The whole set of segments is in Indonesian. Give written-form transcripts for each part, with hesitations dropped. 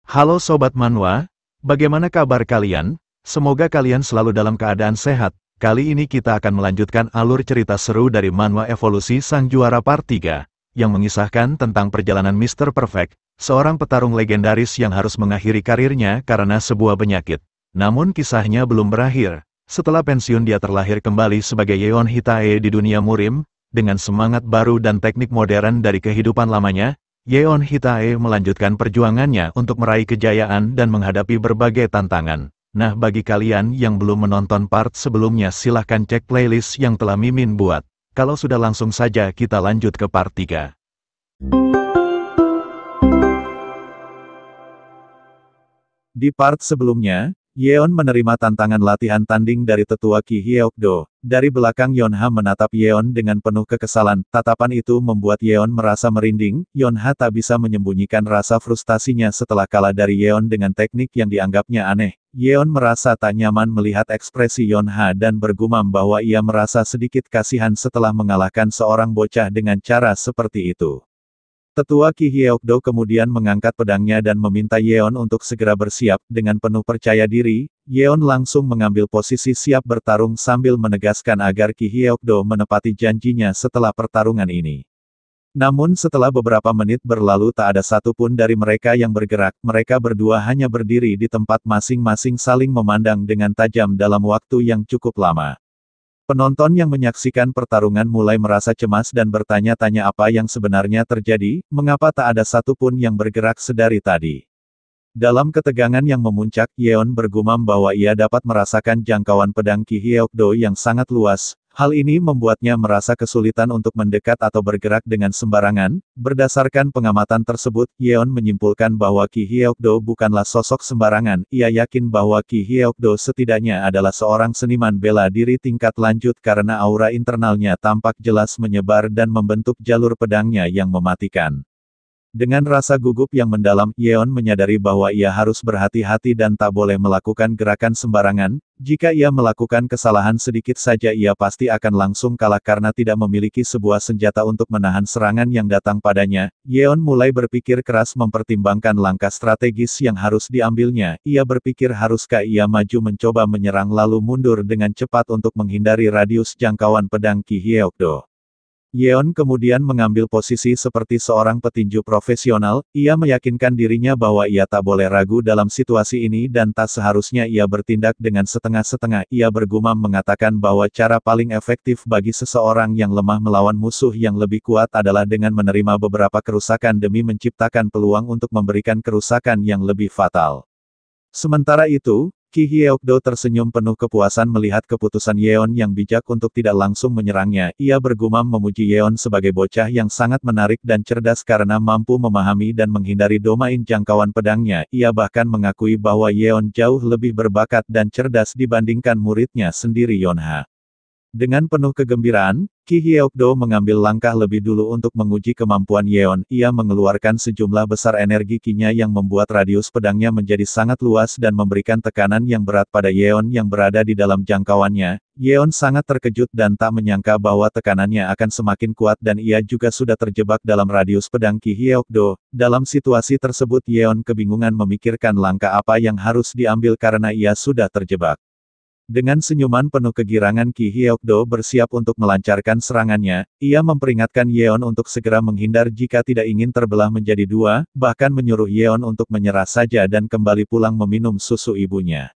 Halo Sobat Manhwa, bagaimana kabar kalian? Semoga kalian selalu dalam keadaan sehat. Kali ini kita akan melanjutkan alur cerita seru dari Manhwa Evolusi Sang Juara Part 3, yang mengisahkan tentang perjalanan Mr. Perfect, seorang petarung legendaris yang harus mengakhiri karirnya karena sebuah penyakit. Namun kisahnya belum berakhir. Setelah pensiun dia terlahir kembali sebagai Yeon Hitae di dunia Murim, dengan semangat baru dan teknik modern dari kehidupan lamanya. Yeon Hitae melanjutkan perjuangannya untuk meraih kejayaan dan menghadapi berbagai tantangan. Nah, bagi kalian yang belum menonton part sebelumnya silahkan cek playlist yang telah Mimin buat. Kalau sudah langsung saja kita lanjut ke part 3. Di part sebelumnya, Yeon menerima tantangan latihan tanding dari tetua Ki Hyeok-do. Dari belakang Yonha menatap Yeon dengan penuh kekesalan. Tatapan itu membuat Yeon merasa merinding. Yonha tak bisa menyembunyikan rasa frustasinya setelah kalah dari Yeon dengan teknik yang dianggapnya aneh. Yeon merasa tak nyaman melihat ekspresi Yonha dan bergumam bahwa ia merasa sedikit kasihan setelah mengalahkan seorang bocah dengan cara seperti itu. Tetua Ki Hyeok-do kemudian mengangkat pedangnya dan meminta Yeon untuk segera bersiap. Dengan penuh percaya diri, Yeon langsung mengambil posisi siap bertarung sambil menegaskan agar Ki Hyeok-do menepati janjinya setelah pertarungan ini. Namun setelah beberapa menit berlalu tak ada satupun dari mereka yang bergerak. Mereka berdua hanya berdiri di tempat masing-masing saling memandang dengan tajam dalam waktu yang cukup lama. Penonton yang menyaksikan pertarungan mulai merasa cemas dan bertanya-tanya apa yang sebenarnya terjadi, mengapa tak ada satupun yang bergerak sedari tadi. Dalam ketegangan yang memuncak, Yeon bergumam bahwa ia dapat merasakan jangkauan pedang Ki Hyeok-do yang sangat luas. Hal ini membuatnya merasa kesulitan untuk mendekat atau bergerak dengan sembarangan. Berdasarkan pengamatan tersebut, Yeon menyimpulkan bahwa Ki Hyeok-do bukanlah sosok sembarangan. Ia yakin bahwa Ki Hyeok-do setidaknya adalah seorang seniman bela diri tingkat lanjut karena aura internalnya tampak jelas menyebar dan membentuk jalur pedangnya yang mematikan. Dengan rasa gugup yang mendalam, Yeon menyadari bahwa ia harus berhati-hati dan tak boleh melakukan gerakan sembarangan. Jika ia melakukan kesalahan sedikit saja ia pasti akan langsung kalah karena tidak memiliki sebuah senjata untuk menahan serangan yang datang padanya. Yeon mulai berpikir keras mempertimbangkan langkah strategis yang harus diambilnya. Ia berpikir haruskah ia maju mencoba menyerang lalu mundur dengan cepat untuk menghindari radius jangkauan pedang Ki Hyeok-do. Yeon kemudian mengambil posisi seperti seorang petinju profesional. Ia meyakinkan dirinya bahwa ia tak boleh ragu dalam situasi ini dan tak seharusnya ia bertindak dengan setengah-setengah. Ia bergumam mengatakan bahwa cara paling efektif bagi seseorang yang lemah melawan musuh yang lebih kuat adalah dengan menerima beberapa kerusakan demi menciptakan peluang untuk memberikan kerusakan yang lebih fatal. Sementara itu, Ki Hyeok-do tersenyum penuh kepuasan melihat keputusan Yeon yang bijak untuk tidak langsung menyerangnya. Ia bergumam memuji Yeon sebagai bocah yang sangat menarik dan cerdas karena mampu memahami dan menghindari domain jangkauan pedangnya. Ia bahkan mengakui bahwa Yeon jauh lebih berbakat dan cerdas dibandingkan muridnya sendiri Yonha. Dengan penuh kegembiraan, Ki Hyeok-do mengambil langkah lebih dulu untuk menguji kemampuan Yeon. Ia mengeluarkan sejumlah besar energi Ki-nya yang membuat radius pedangnya menjadi sangat luas dan memberikan tekanan yang berat pada Yeon yang berada di dalam jangkauannya. Yeon sangat terkejut dan tak menyangka bahwa tekanannya akan semakin kuat dan ia juga sudah terjebak dalam radius pedang Ki Hyeok-do. Dalam situasi tersebut Yeon kebingungan memikirkan langkah apa yang harus diambil karena ia sudah terjebak. Dengan senyuman penuh kegirangan Ki Hyeok-do bersiap untuk melancarkan serangannya. Ia memperingatkan Yeon untuk segera menghindar jika tidak ingin terbelah menjadi dua, bahkan menyuruh Yeon untuk menyerah saja dan kembali pulang meminum susu ibunya.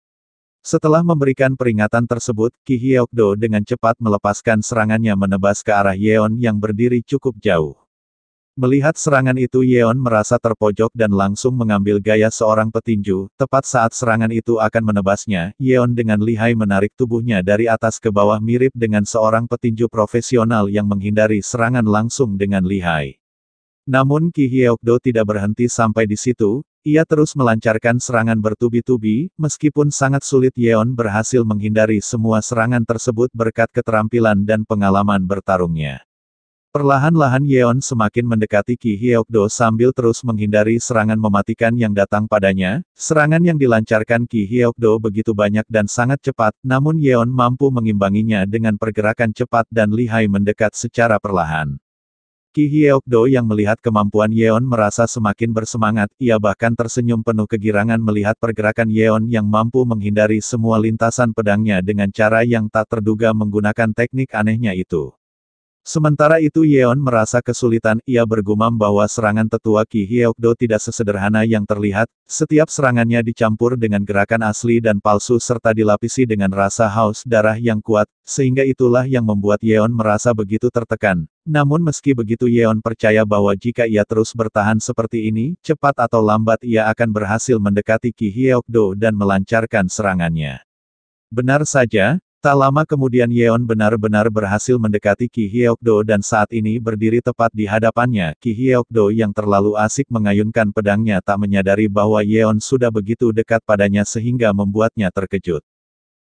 Setelah memberikan peringatan tersebut, Ki Hyeok-do dengan cepat melepaskan serangannya menebas ke arah Yeon yang berdiri cukup jauh. Melihat serangan itu Yeon merasa terpojok dan langsung mengambil gaya seorang petinju. Tepat saat serangan itu akan menebasnya, Yeon dengan lihai menarik tubuhnya dari atas ke bawah mirip dengan seorang petinju profesional yang menghindari serangan langsung dengan lihai. Namun Ki Hyeok-do tidak berhenti sampai di situ. Ia terus melancarkan serangan bertubi-tubi. Meskipun sangat sulit Yeon berhasil menghindari semua serangan tersebut berkat keterampilan dan pengalaman bertarungnya. Perlahan-lahan Yeon semakin mendekati Ki Hyeok-do sambil terus menghindari serangan mematikan yang datang padanya. Serangan yang dilancarkan Ki Hyeok-do begitu banyak dan sangat cepat, namun Yeon mampu mengimbanginya dengan pergerakan cepat dan lihai mendekat secara perlahan. Ki Hyeokdo yang melihat kemampuan Yeon merasa semakin bersemangat, ia bahkan tersenyum penuh kegirangan melihat pergerakan Yeon yang mampu menghindari semua lintasan pedangnya dengan cara yang tak terduga menggunakan teknik anehnya itu. Sementara itu Yeon merasa kesulitan, ia bergumam bahwa serangan tetua Ki Hyeokdo tidak sesederhana yang terlihat, setiap serangannya dicampur dengan gerakan asli dan palsu serta dilapisi dengan rasa haus darah yang kuat, sehingga itulah yang membuat Yeon merasa begitu tertekan. Namun meski begitu Yeon percaya bahwa jika ia terus bertahan seperti ini, cepat atau lambat ia akan berhasil mendekati Ki Hyeokdo dan melancarkan serangannya. Benar saja. Tak lama kemudian Yeon benar-benar berhasil mendekati Ki Hyeokdo dan saat ini berdiri tepat di hadapannya. Ki Hyeokdo yang terlalu asik mengayunkan pedangnya tak menyadari bahwa Yeon sudah begitu dekat padanya sehingga membuatnya terkejut.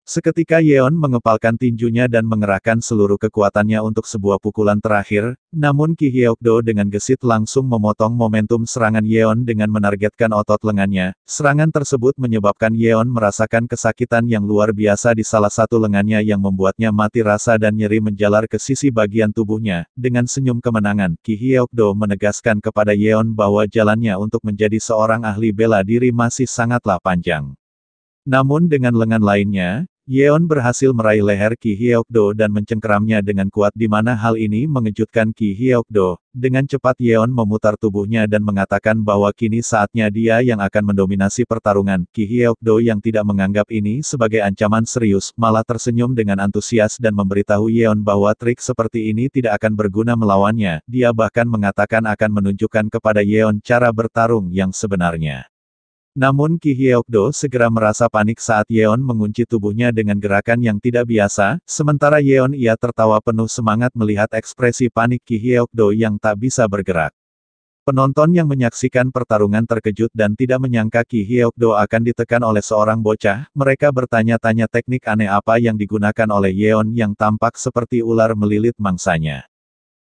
Seketika Yeon mengepalkan tinjunya dan mengerahkan seluruh kekuatannya untuk sebuah pukulan terakhir, namun Ki Hyeokdo dengan gesit langsung memotong momentum serangan Yeon dengan menargetkan otot lengannya. Serangan tersebut menyebabkan Yeon merasakan kesakitan yang luar biasa di salah satu lengannya yang membuatnya mati rasa dan nyeri menjalar ke sisi bagian tubuhnya. Dengan senyum kemenangan, Ki Hyeokdo menegaskan kepada Yeon bahwa jalannya untuk menjadi seorang ahli bela diri masih sangatlah panjang. Namun dengan lengan lainnya, Yeon berhasil meraih leher Ki Hyeokdo dan mencengkeramnya dengan kuat di mana hal ini mengejutkan Ki Hyeokdo. Dengan cepat Yeon memutar tubuhnya dan mengatakan bahwa kini saatnya dia yang akan mendominasi pertarungan. Ki Hyeokdo yang tidak menganggap ini sebagai ancaman serius, malah tersenyum dengan antusias dan memberitahu Yeon bahwa trik seperti ini tidak akan berguna melawannya. Dia bahkan mengatakan akan menunjukkan kepada Yeon cara bertarung yang sebenarnya. Namun Ki Hyeokdo segera merasa panik saat Yeon mengunci tubuhnya dengan gerakan yang tidak biasa, sementara Yeon ia tertawa penuh semangat melihat ekspresi panik Ki Hyeokdo yang tak bisa bergerak. Penonton yang menyaksikan pertarungan terkejut dan tidak menyangka Ki Hyeokdo akan ditekan oleh seorang bocah, mereka bertanya-tanya teknik aneh apa yang digunakan oleh Yeon yang tampak seperti ular melilit mangsanya.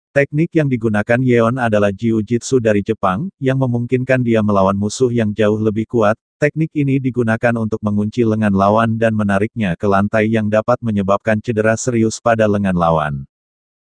Teknik yang digunakan Yeon adalah Jiu-Jitsu dari Jepang, yang memungkinkan dia melawan musuh yang jauh lebih kuat. Teknik ini digunakan untuk mengunci lengan lawan dan menariknya ke lantai yang dapat menyebabkan cedera serius pada lengan lawan.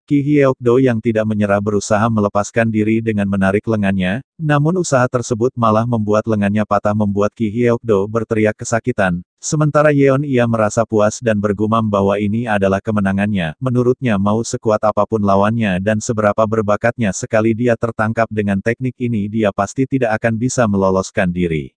Ki Hyeokdo yang tidak menyerah berusaha melepaskan diri dengan menarik lengannya, namun usaha tersebut malah membuat lengannya patah membuat Ki Hyeokdo berteriak kesakitan. Sementara Yeon ia merasa puas dan bergumam bahwa ini adalah kemenangannya, menurutnya mau sekuat apapun lawannya dan seberapa berbakatnya sekali dia tertangkap dengan teknik ini dia pasti tidak akan bisa meloloskan diri.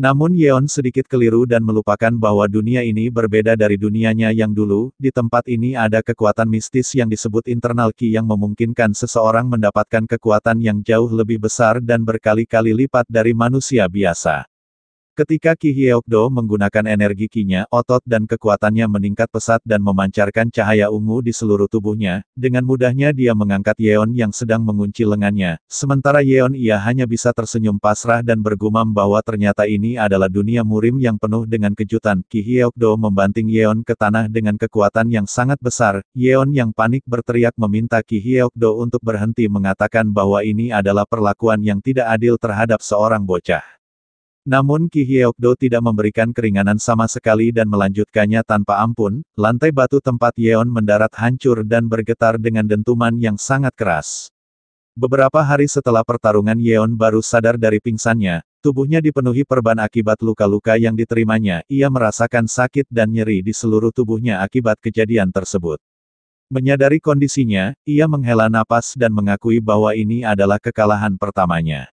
Namun Yeon sedikit keliru dan melupakan bahwa dunia ini berbeda dari dunianya yang dulu, di tempat ini ada kekuatan mistis yang disebut internal Ki yang memungkinkan seseorang mendapatkan kekuatan yang jauh lebih besar dan berkali-kali lipat dari manusia biasa. Ketika Ki Hyeokdo menggunakan energi Ki-nya, otot dan kekuatannya meningkat pesat dan memancarkan cahaya ungu di seluruh tubuhnya, dengan mudahnya dia mengangkat Yeon yang sedang mengunci lengannya, sementara Yeon ia hanya bisa tersenyum pasrah dan bergumam bahwa ternyata ini adalah dunia murim yang penuh dengan kejutan. Ki Hyeokdo membanting Yeon ke tanah dengan kekuatan yang sangat besar. Yeon yang panik berteriak meminta Ki Hyeokdo untuk berhenti mengatakan bahwa ini adalah perlakuan yang tidak adil terhadap seorang bocah. Namun Ki Hyeokdo tidak memberikan keringanan sama sekali dan melanjutkannya tanpa ampun. Lantai batu tempat Yeon mendarat hancur dan bergetar dengan dentuman yang sangat keras. Beberapa hari setelah pertarungan Yeon baru sadar dari pingsannya, tubuhnya dipenuhi perban akibat luka-luka yang diterimanya, ia merasakan sakit dan nyeri di seluruh tubuhnya akibat kejadian tersebut. Menyadari kondisinya, ia menghela napas dan mengakui bahwa ini adalah kekalahan pertamanya.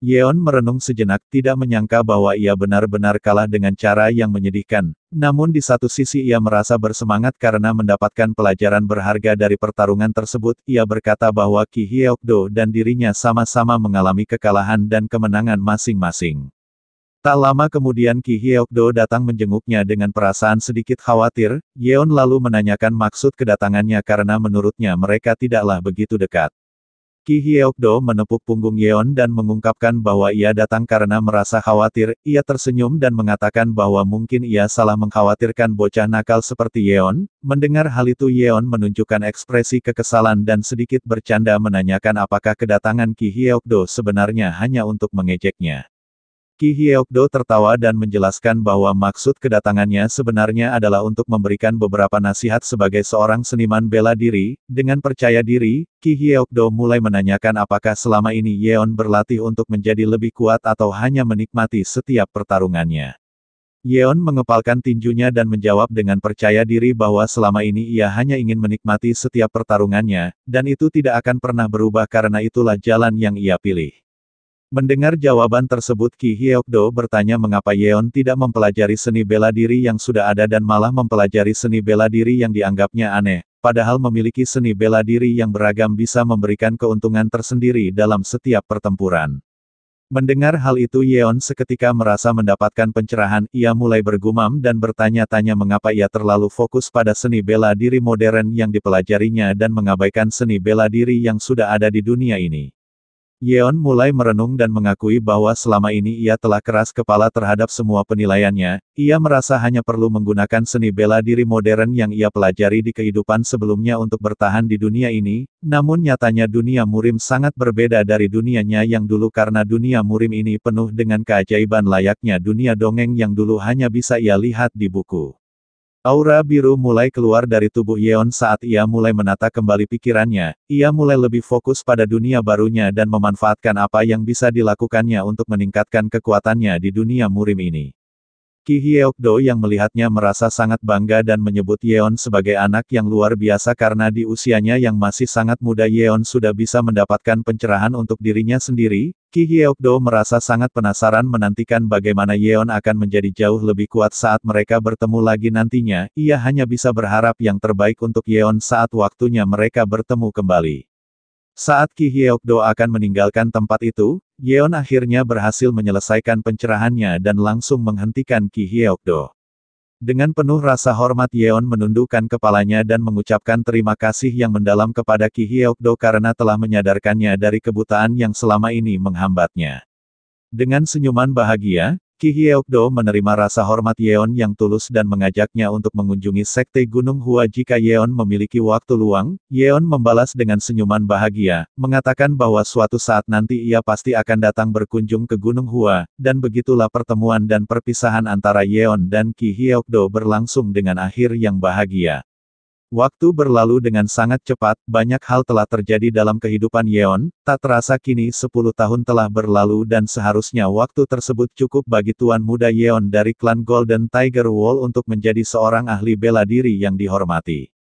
Yeon merenung sejenak, tidak menyangka bahwa ia benar-benar kalah dengan cara yang menyedihkan. Namun di satu sisi ia merasa bersemangat karena mendapatkan pelajaran berharga dari pertarungan tersebut. Ia berkata bahwa Ki Hyeokdo dan dirinya sama-sama mengalami kekalahan dan kemenangan masing-masing. Tak lama kemudian Ki Hyeokdo datang menjenguknya dengan perasaan sedikit khawatir. Yeon lalu menanyakan maksud kedatangannya karena menurutnya mereka tidaklah begitu dekat. Ki Hyeokdo menepuk punggung Yeon dan mengungkapkan bahwa ia datang karena merasa khawatir. Ia tersenyum dan mengatakan bahwa mungkin ia salah mengkhawatirkan bocah nakal seperti Yeon. Mendengar hal itu Yeon menunjukkan ekspresi kekesalan dan sedikit bercanda menanyakan apakah kedatangan Ki Hyeokdo sebenarnya hanya untuk mengejeknya. Qi Hyeokdo tertawa dan menjelaskan bahwa maksud kedatangannya sebenarnya adalah untuk memberikan beberapa nasihat sebagai seorang seniman bela diri. Dengan percaya diri, Qi Hyeokdo mulai menanyakan apakah selama ini Yeon berlatih untuk menjadi lebih kuat atau hanya menikmati setiap pertarungannya. Yeon mengepalkan tinjunya dan menjawab dengan percaya diri bahwa selama ini ia hanya ingin menikmati setiap pertarungannya, dan itu tidak akan pernah berubah karena itulah jalan yang ia pilih. Mendengar jawaban tersebut Qi Hyeokdo bertanya mengapa Yeon tidak mempelajari seni bela diri yang sudah ada dan malah mempelajari seni bela diri yang dianggapnya aneh, padahal memiliki seni bela diri yang beragam bisa memberikan keuntungan tersendiri dalam setiap pertempuran. Mendengar hal itu Yeon seketika merasa mendapatkan pencerahan, ia mulai bergumam dan bertanya-tanya mengapa ia terlalu fokus pada seni bela diri modern yang dipelajarinya dan mengabaikan seni bela diri yang sudah ada di dunia ini. Yeon mulai merenung dan mengakui bahwa selama ini ia telah keras kepala terhadap semua penilaiannya, ia merasa hanya perlu menggunakan seni bela diri modern yang ia pelajari di kehidupan sebelumnya untuk bertahan di dunia ini, namun nyatanya dunia murim sangat berbeda dari dunianya yang dulu karena dunia murim ini penuh dengan keajaiban layaknya dunia dongeng yang dulu hanya bisa ia lihat di buku. Aura biru mulai keluar dari tubuh Yeon saat ia mulai menata kembali pikirannya, ia mulai lebih fokus pada dunia barunya dan memanfaatkan apa yang bisa dilakukannya untuk meningkatkan kekuatannya di dunia murim ini. Qi Hyeokdo yang melihatnya merasa sangat bangga dan menyebut Yeon sebagai anak yang luar biasa karena di usianya yang masih sangat muda Yeon sudah bisa mendapatkan pencerahan untuk dirinya sendiri. Qi Hyeokdo merasa sangat penasaran menantikan bagaimana Yeon akan menjadi jauh lebih kuat saat mereka bertemu lagi nantinya, ia hanya bisa berharap yang terbaik untuk Yeon saat waktunya mereka bertemu kembali. Saat Qi Hyeokdo akan meninggalkan tempat itu, Yeon akhirnya berhasil menyelesaikan pencerahannya dan langsung menghentikan Qi Hyeokdo. Dengan penuh rasa hormat Yeon menundukkan kepalanya dan mengucapkan terima kasih yang mendalam kepada Qi Hyeokdo karena telah menyadarkannya dari kebutaan yang selama ini menghambatnya. Dengan senyuman bahagia, Qi Hyeokdo menerima rasa hormat Yeon yang tulus dan mengajaknya untuk mengunjungi Sekte Gunung Hua jika Yeon memiliki waktu luang. Yeon membalas dengan senyuman bahagia, mengatakan bahwa suatu saat nanti ia pasti akan datang berkunjung ke Gunung Hua, dan begitulah pertemuan dan perpisahan antara Yeon dan Qi Hyeokdo berlangsung dengan akhir yang bahagia. Waktu berlalu dengan sangat cepat, banyak hal telah terjadi dalam kehidupan Yeon, tak terasa kini 10 tahun telah berlalu dan seharusnya waktu tersebut cukup bagi tuan muda Yeon dari klan Golden Tiger Wall untuk menjadi seorang ahli bela diri yang dihormati.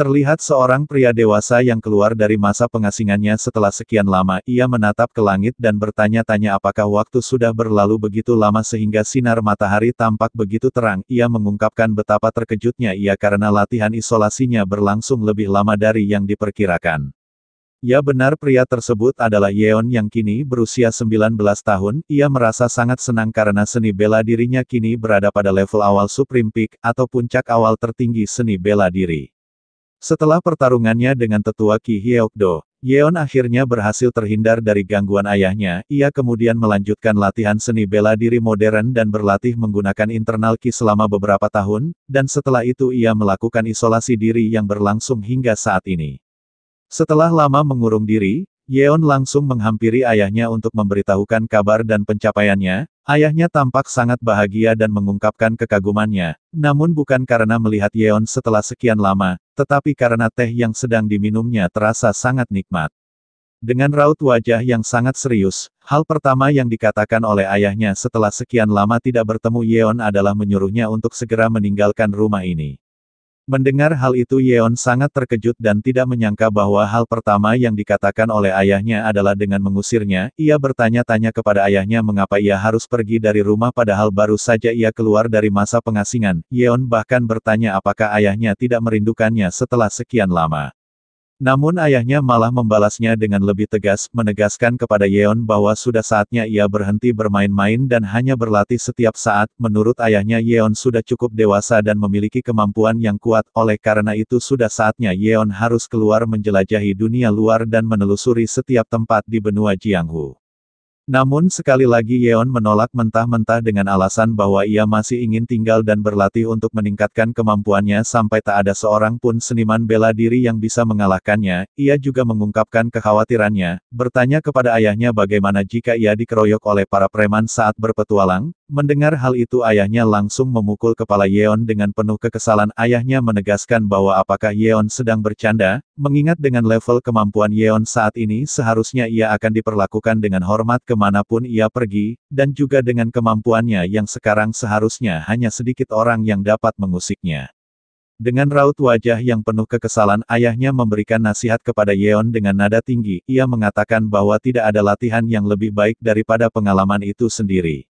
Terlihat seorang pria dewasa yang keluar dari masa pengasingannya setelah sekian lama, ia menatap ke langit dan bertanya-tanya apakah waktu sudah berlalu begitu lama sehingga sinar matahari tampak begitu terang. Ia mengungkapkan betapa terkejutnya ia karena latihan isolasinya berlangsung lebih lama dari yang diperkirakan. Ya benar pria tersebut adalah Yeon yang kini berusia 19 tahun, ia merasa sangat senang karena seni bela dirinya kini berada pada level awal Supreme Peak, atau puncak awal tertinggi seni bela diri. Setelah pertarungannya dengan tetua Qi Hyeokdo, Yeon akhirnya berhasil terhindar dari gangguan ayahnya, ia kemudian melanjutkan latihan seni bela diri modern dan berlatih menggunakan internal Qi selama beberapa tahun, dan setelah itu ia melakukan isolasi diri yang berlangsung hingga saat ini. Setelah lama mengurung diri, Yeon langsung menghampiri ayahnya untuk memberitahukan kabar dan pencapaiannya. Ayahnya tampak sangat bahagia dan mengungkapkan kekagumannya, namun bukan karena melihat Yeon setelah sekian lama, tetapi karena teh yang sedang diminumnya terasa sangat nikmat. Dengan raut wajah yang sangat serius, hal pertama yang dikatakan oleh ayahnya setelah sekian lama tidak bertemu Yeon adalah menyuruhnya untuk segera meninggalkan rumah ini. Mendengar hal itu Yeon sangat terkejut dan tidak menyangka bahwa hal pertama yang dikatakan oleh ayahnya adalah dengan mengusirnya. Ia bertanya-tanya kepada ayahnya mengapa ia harus pergi dari rumah padahal baru saja ia keluar dari masa pengasingan. Yeon bahkan bertanya apakah ayahnya tidak merindukannya setelah sekian lama. Namun ayahnya malah membalasnya dengan lebih tegas, menegaskan kepada Yeon bahwa sudah saatnya ia berhenti bermain-main dan hanya berlatih setiap saat. Menurut ayahnya Yeon sudah cukup dewasa dan memiliki kemampuan yang kuat, oleh karena itu sudah saatnya Yeon harus keluar menjelajahi dunia luar dan menelusuri setiap tempat di benua Jianghu. Namun sekali lagi Yeon menolak mentah-mentah dengan alasan bahwa ia masih ingin tinggal dan berlatih untuk meningkatkan kemampuannya sampai tak ada seorang pun seniman bela diri yang bisa mengalahkannya. Ia juga mengungkapkan kekhawatirannya, bertanya kepada ayahnya bagaimana jika ia dikeroyok oleh para preman saat berpetualang. Mendengar hal itu ayahnya langsung memukul kepala Yeon dengan penuh kekesalan. Ayahnya menegaskan bahwa apakah Yeon sedang bercanda, mengingat dengan level kemampuan Yeon saat ini seharusnya ia akan diperlakukan dengan hormat kemanapun ia pergi, dan juga dengan kemampuannya yang sekarang seharusnya hanya sedikit orang yang dapat mengusiknya. Dengan raut wajah yang penuh kekesalan ayahnya memberikan nasihat kepada Yeon dengan nada tinggi. Ia mengatakan bahwa tidak ada latihan yang lebih baik daripada pengalaman itu sendiri.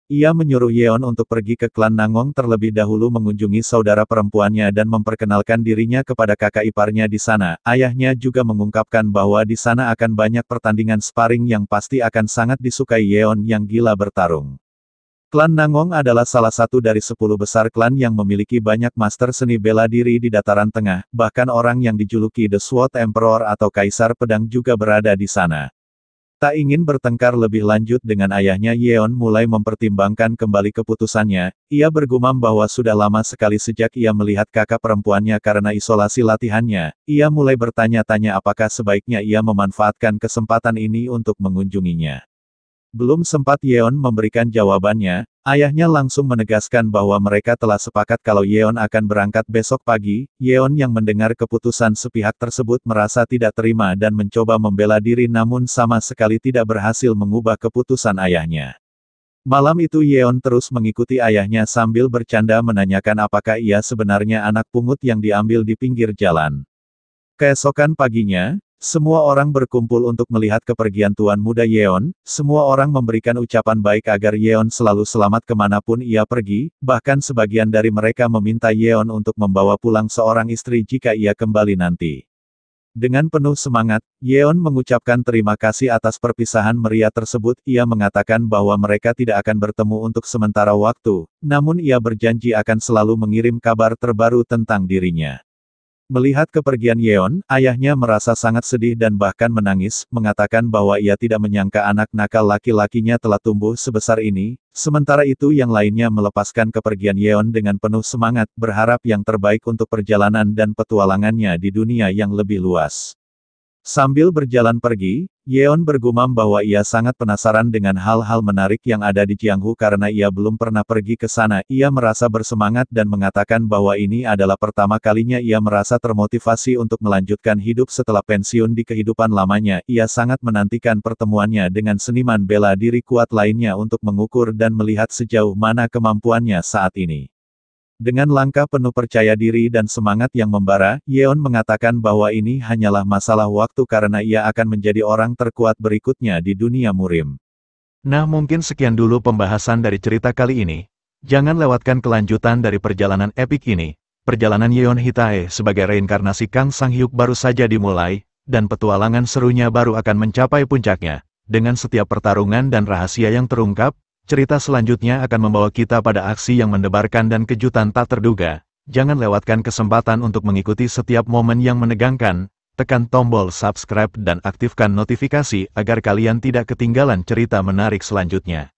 Ia menyuruh Yeon untuk pergi ke klan Nangong terlebih dahulu mengunjungi saudara perempuannya dan memperkenalkan dirinya kepada kakak iparnya di sana. Ayahnya juga mengungkapkan bahwa di sana akan banyak pertandingan sparring yang pasti akan sangat disukai Yeon yang gila bertarung. Klan Nangong adalah salah satu dari 10 besar klan yang memiliki banyak master seni bela diri di dataran tengah, bahkan orang yang dijuluki The Sword Emperor atau Kaisar Pedang juga berada di sana. Tak ingin bertengkar lebih lanjut dengan ayahnya, Yeon mulai mempertimbangkan kembali keputusannya. Ia bergumam bahwa sudah lama sekali sejak ia melihat kakak perempuannya karena isolasi latihannya. Ia mulai bertanya-tanya apakah sebaiknya ia memanfaatkan kesempatan ini untuk mengunjunginya. Belum sempat Yeon memberikan jawabannya, ayahnya langsung menegaskan bahwa mereka telah sepakat kalau Yeon akan berangkat besok pagi. Yeon yang mendengar keputusan sepihak tersebut merasa tidak terima dan mencoba membela diri namun sama sekali tidak berhasil mengubah keputusan ayahnya. Malam itu Yeon terus mengikuti ayahnya sambil bercanda menanyakan apakah ia sebenarnya anak pungut yang diambil di pinggir jalan. Keesokan paginya, semua orang berkumpul untuk melihat kepergian tuan muda Yeon. Semua orang memberikan ucapan baik agar Yeon selalu selamat kemanapun ia pergi, bahkan sebagian dari mereka meminta Yeon untuk membawa pulang seorang istri jika ia kembali nanti. Dengan penuh semangat, Yeon mengucapkan terima kasih atas perpisahan meriah tersebut. Ia mengatakan bahwa mereka tidak akan bertemu untuk sementara waktu, namun ia berjanji akan selalu mengirim kabar terbaru tentang dirinya. Melihat kepergian Yeon, ayahnya merasa sangat sedih dan bahkan menangis, mengatakan bahwa ia tidak menyangka anak nakal laki-lakinya telah tumbuh sebesar ini. Sementara itu yang lainnya melepaskan kepergian Yeon dengan penuh semangat, berharap yang terbaik untuk perjalanan dan petualangannya di dunia yang lebih luas. Sambil berjalan pergi, Yeon bergumam bahwa ia sangat penasaran dengan hal-hal menarik yang ada di Jianghu karena ia belum pernah pergi ke sana. Ia merasa bersemangat dan mengatakan bahwa ini adalah pertama kalinya ia merasa termotivasi untuk melanjutkan hidup setelah pensiun di kehidupan lamanya. Ia sangat menantikan pertemuannya dengan seniman bela diri kuat lainnya untuk mengukur dan melihat sejauh mana kemampuannya saat ini. Dengan langkah penuh percaya diri dan semangat yang membara, Yeon mengatakan bahwa ini hanyalah masalah waktu karena ia akan menjadi orang terkuat berikutnya di dunia murim. Nah, mungkin sekian dulu pembahasan dari cerita kali ini. Jangan lewatkan kelanjutan dari perjalanan epik ini. Perjalanan Yeon Hitae sebagai reinkarnasi Kang Sang-hyuk baru saja dimulai, dan petualangan serunya baru akan mencapai puncaknya. Dengan setiap pertarungan dan rahasia yang terungkap, cerita selanjutnya akan membawa kita pada aksi yang mendebarkan dan kejutan tak terduga. Jangan lewatkan kesempatan untuk mengikuti setiap momen yang menegangkan. Tekan tombol subscribe dan aktifkan notifikasi agar kalian tidak ketinggalan cerita menarik selanjutnya.